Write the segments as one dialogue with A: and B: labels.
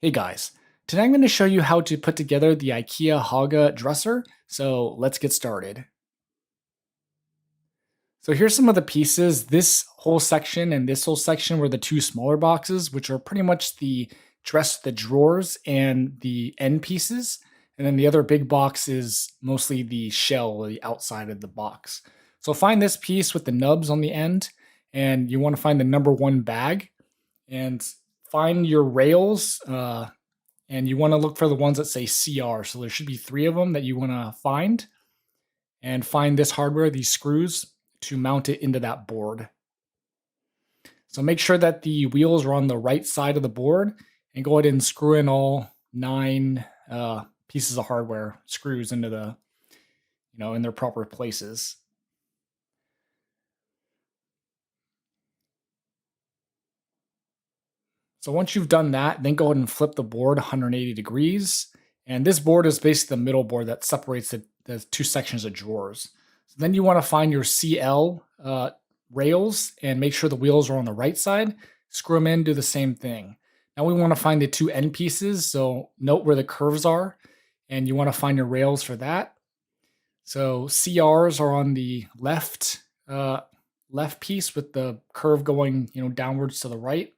A: Hey guys, today I'm going to show you how to put together the Ikea Hauga dresser, so let's get started. So here's some of the pieces. This whole section and this whole section were the two smaller boxes, which are pretty much the drawers and the end pieces. And then the other big box is mostly the shell or the outside of the box. So find this piece with the nubs on the end, and you want to find the number one bag and find your rails. And you want to look for the ones that say CR. So there should be three of them that you want to find, and find this hardware, these screws, to mount it into that board. So make sure that the wheels are on the right side of the board, and go ahead and screw in all 9 pieces of hardware screws into in their proper places. So once you've done that, then go ahead and flip the board 180 degrees. And this board is basically the middle board that separates the two sections of drawers. So then you want to find your CL rails and make sure the wheels are on the right side. Screw them in, do the same thing. Now we want to find the two end pieces. So note where the curves are, and you want to find your rails for that. So CRs are on the left piece with the curve going downwards to the right.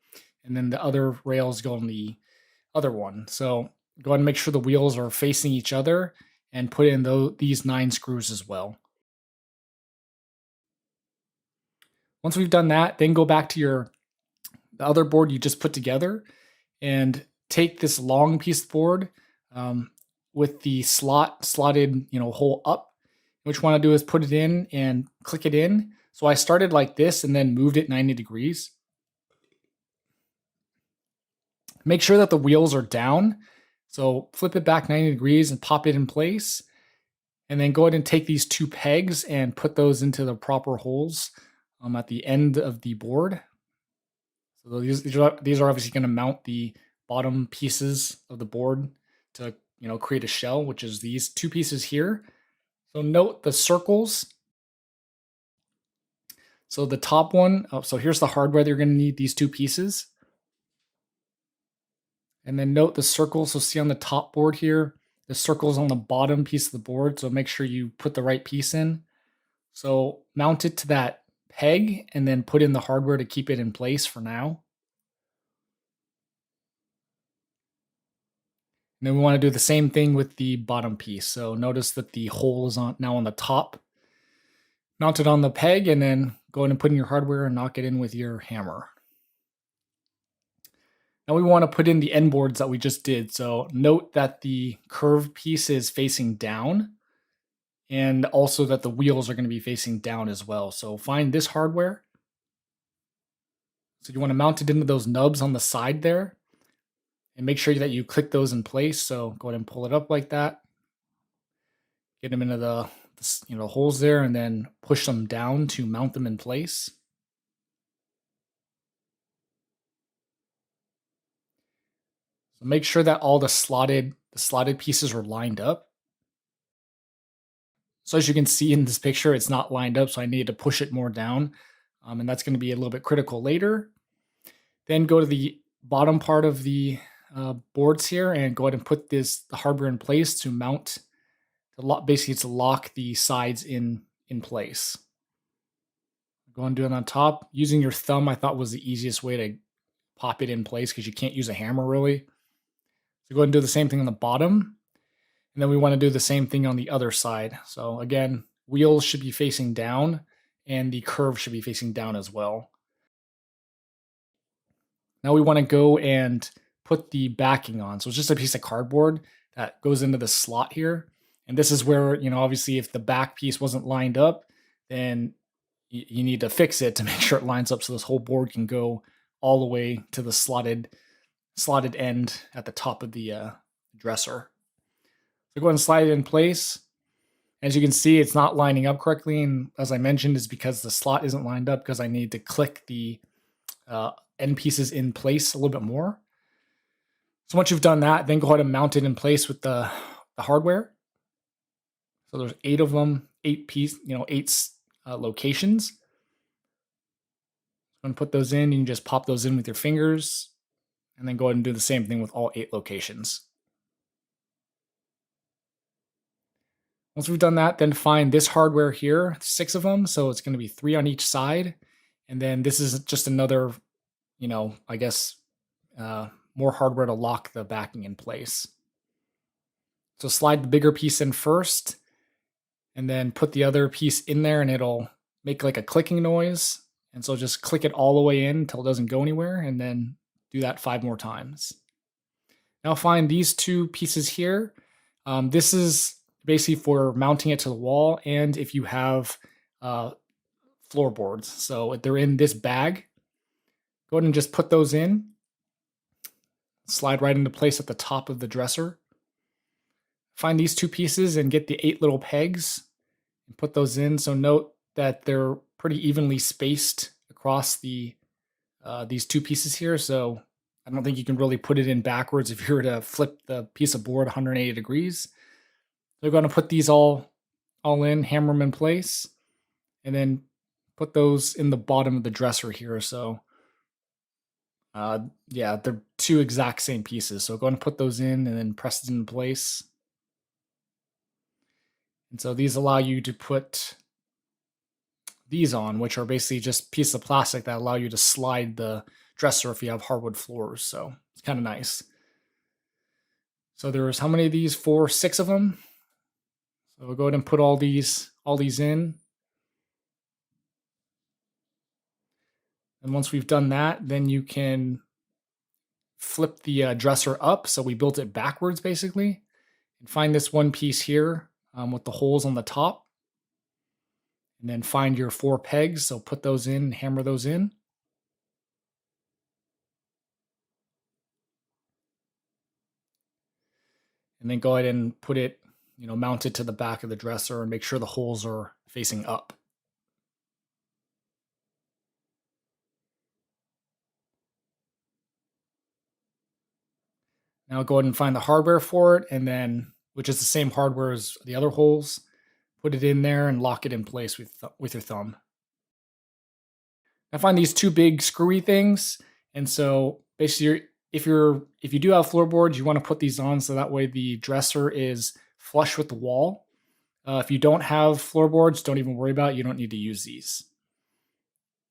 A: And then the other rails go on the other one. So go ahead and make sure the wheels are facing each other, and put in these 9 screws as well. Once we've done that, then go back to the other board you just put together, and take this long piece of board with the slotted hole up. What you want to do is put it in and click it in. So I started like this and then moved it 90 degrees. Make sure that the wheels are down. So flip it back 90 degrees and pop it in place. And then go ahead and take these 2 pegs and put those into the proper holes at the end of the board. So these are obviously going to mount the bottom pieces of the board to create a shell, which is these 2 pieces here. So note the circles. So the top one, so here's the hardware that you're going to need, these 2 pieces. And then note the circles. So see on the top board here, the circle's on the bottom piece of the board. So make sure you put the right piece in. So mount it to that peg, and then put in the hardware to keep it in place for now. And then we want to do the same thing with the bottom piece. So notice that the hole is now on the top. Mount it on the peg, and then go ahead and put in your hardware and knock it in with your hammer. Now we want to put in the end boards that we just did. So note that the curved piece is facing down, and also that the wheels are going to be facing down as well. So find this hardware. So you want to mount it into those nubs on the side there, and make sure that you click those in place. So go ahead and pull it up like that. Get them into the holes there, and then push them down to mount them in place. So make sure that all the slotted pieces are lined up. So as you can see in this picture, it's not lined up, so I need to push it more down, and that's going to be a little bit critical later. Then go to the bottom part of the boards here, and go ahead and put the hardware in place to mount, basically to lock the sides in place. Go and do it on top. Using your thumb, I thought, was the easiest way to pop it in place, because you can't use a hammer really. So go ahead and do the same thing on the bottom. And then we want to do the same thing on the other side. So again, wheels should be facing down, and the curve should be facing down as well. Now we want to go and put the backing on. So it's just a piece of cardboard that goes into the slot here. And this is where, obviously if the back piece wasn't lined up, then you need to fix it to make sure it lines up, so this whole board can go all the way to the slotted end at the top of the dresser. So go ahead and slide it in place. As you can see, it's not lining up correctly, and as I mentioned, is because the slot isn't lined up, because I need to click the end pieces in place a little bit more. So once you've done that, then go ahead and mount it in place with the hardware. So there's 8 of them, 8 locations. I'm going to put those in. You can just pop those in with your fingers. And then go ahead and do the same thing with all 8 locations. Once we've done that, then find this hardware here, 6 of them. So it's going to be 3 on each side. And then this is just another, I guess, more hardware to lock the backing in place. So slide the bigger piece in first, and then put the other piece in there, and it'll make like a clicking noise. And so just click it all the way in until it doesn't go anywhere, and then do that 5 more times. Now find these 2 pieces here. This is basically for mounting it to the wall, and if you have floorboards. So if they're in this bag, go ahead and just put those in. Slide right into place at the top of the dresser. Find these 2 pieces and get the 8 little pegs and put those in. So note that they're pretty evenly spaced across these 2 pieces here. So I don't think you can really put it in backwards if you were to flip the piece of board 180 degrees. So we're going to put these all in, hammer them in place, and then put those in the bottom of the dresser here. So yeah, they're 2 exact same pieces. So go ahead and put those in and then press it in place. And so these allow you to put these on, which are basically just pieces of plastic that allow you to slide the dresser if you have hardwood floors. So it's kind of nice. So there's how many of these? 4, 6 of them. So we'll go ahead and put all these in. And once we've done that, then you can flip the dresser up. So we built it backwards basically. And find this one piece here with the holes on the top. And then find your 4 pegs. So put those in and hammer those in. And then go ahead and put it, mount it to the back of the dresser and make sure the holes are facing up. Now go ahead and find the hardware for it, and then, which is the same hardware as the other holes, put it in there and lock it in place with your thumb. I find these 2 big screwy things, and so basically if you do have floorboards, you want to put these on so that way the dresser is flush with the wall. If you don't have floorboards, don't even worry about it. You don't need to use these.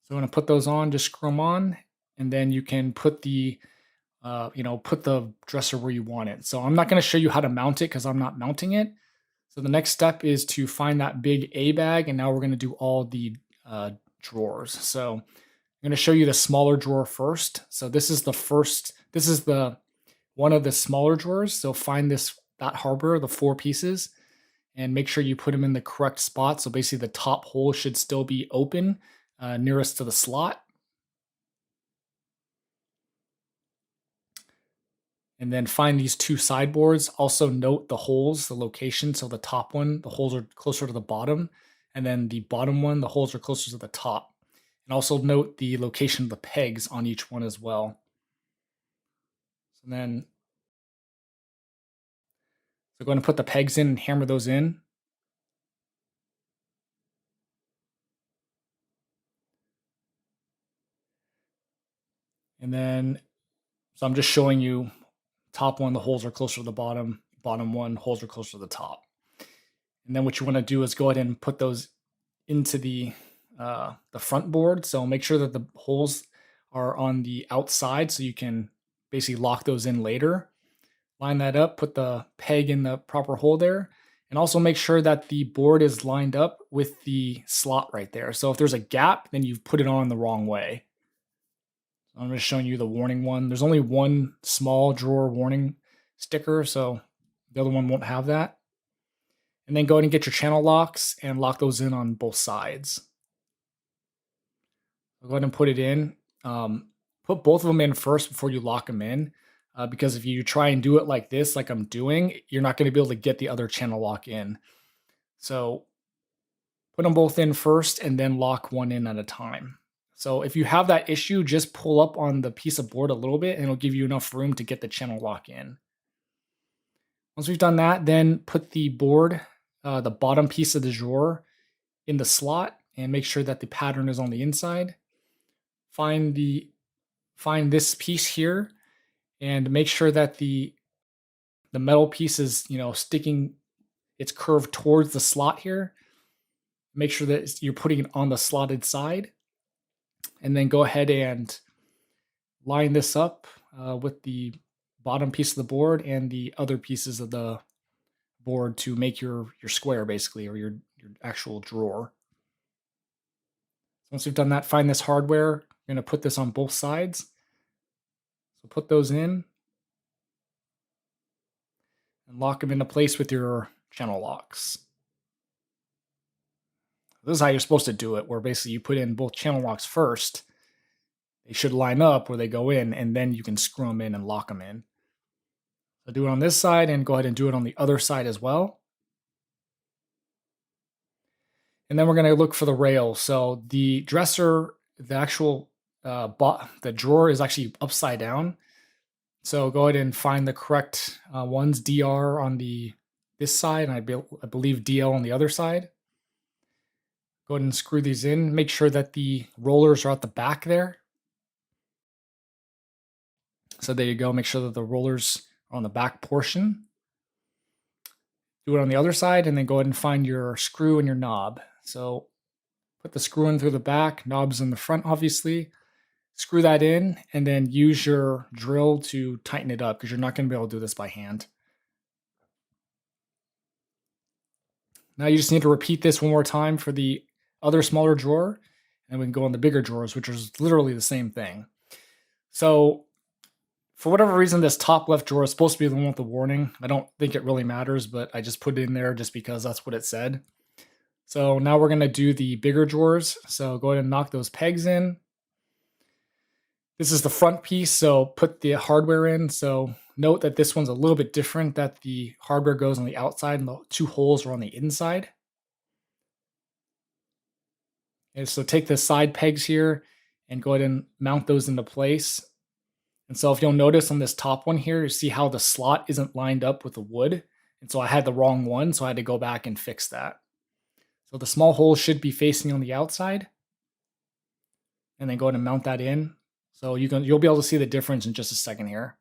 A: So I'm going to put those on, just screw them on, and then you can put the put the dresser where you want it. So I'm not going to show you how to mount it because I'm not mounting it. So the next step is to find that big A bag, and now we're going to do all the drawers. So I'm going to show you the smaller drawer first. So this is the one of the smaller drawers. So find that hardware, the 4 pieces, and make sure you put them in the correct spot. So basically the top hole should still be open, nearest to the slot. And then find these 2 sideboards. Also note the holes, the location. So the top one, the holes are closer to the bottom. And then the bottom one, the holes are closer to the top. And also note the location of the pegs on each one as well. So then, so going to put the pegs in and hammer those in. And then, so I'm just showing you top one, the holes are closer to the bottom. Bottom one, holes are closer to the top. And then what you want to do is go ahead and put those into the front board. So make sure that the holes are on the outside so you can basically lock those in later. Line that up, put the peg in the proper hole there, and also make sure that the board is lined up with the slot right there. So if there's a gap, then you've put it on the wrong way. I'm just showing you the warning one. There's only one small drawer warning sticker, so the other one won't have that. And then go ahead and get your channel locks and lock those in on both sides. I'll go ahead and put it in. Put both of them in first before you lock them in, because if you try and do it like this, like I'm doing, you're not going to be able to get the other channel lock in. So put them both in first and then lock one in at a time. So if you have that issue, just pull up on the piece of board a little bit and it'll give you enough room to get the channel lock in. Once we've done that, then put the board, the bottom piece of the drawer in the slot and make sure that the pattern is on the inside. Find this piece here and make sure that the metal piece is, sticking its curve towards the slot here. Make sure that you're putting it on the slotted side, and then go ahead and line this up with the bottom piece of the board and the other pieces of the board to make your square, basically, or your actual drawer. Once you've done that, find this hardware. You're going to put this on both sides. So put those in and lock them into place with your channel locks. This is how you're supposed to do it, where basically you put in both channel locks first. They should line up where they go in, and then you can screw them in and lock them in. So do it on this side and go ahead and do it on the other side as well. And then we're going to look for the rail. So the dresser, the actual the drawer is actually upside down. So go ahead and find the correct ones. DR on this side, and I believe DL on the other side. Go ahead and screw these in. Make sure that the rollers are at the back there. So there you go. Make sure that the rollers are on the back portion. Do it on the other side, and then go ahead and find your screw and your knob. So put the screw in through the back, knobs in the front, obviously. Screw that in, and then use your drill to tighten it up, because you're not going to be able to do this by hand. Now you just need to repeat this one more time for the other smaller drawer, and we can go on the bigger drawers, which is literally the same thing. So for whatever reason, this top left drawer is supposed to be the one with the warning. I don't think it really matters, but I just put it in there just because that's what it said. So now we're going to do the bigger drawers. So go ahead and knock those pegs in. This is the front piece, so put the hardware in. So note that this one's a little bit different, that the hardware goes on the outside and the two holes are on the inside. And so take the side pegs here and go ahead and mount those into place. And so if you'll notice on this top one here, you see how the slot isn't lined up with the wood. And so I had the wrong one, so I had to go back and fix that. So the small hole should be facing on the outside. And then go ahead and mount that in. So you'll be able to see the difference in just a second here.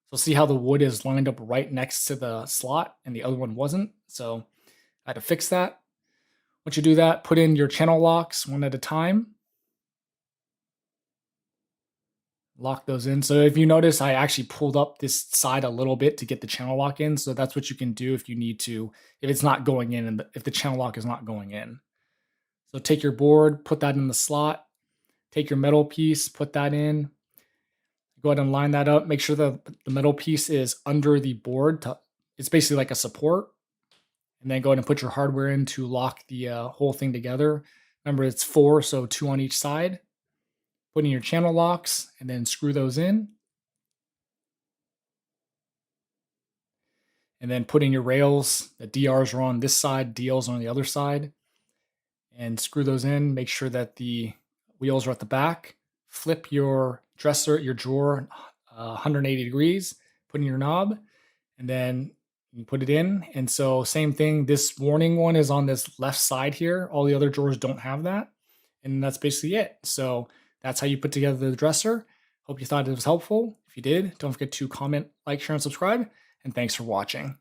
A: So see how the wood is lined up right next to the slot and the other one wasn't. So I had to fix that. Once you do that, put in your channel locks one at a time. Lock those in. So if you notice, I actually pulled up this side a little bit to get the channel lock in. So that's what you can do if you need to, if it's not going in and if the channel lock is not going in. So take your board, put that in the slot, take your metal piece, put that in, go ahead and line that up. Make sure that the metal piece is under the board. It's basically like a support. And then go ahead and put your hardware in to lock the whole thing together. Remember, it's 4, so 2 on each side. Put in your channel locks and then screw those in. And then put in your rails. The DRs are on this side, DLs are on the other side. And screw those in. Make sure that the wheels are at the back. Flip your dresser, your drawer 180 degrees. Put in your knob. And then you put it in. And so same thing, this warning one is on this left side here. All the other drawers don't have that. And that's basically it. So that's how you put together the dresser. Hope you thought it was helpful. If you did, don't forget to comment, like, share, and subscribe. And thanks for watching.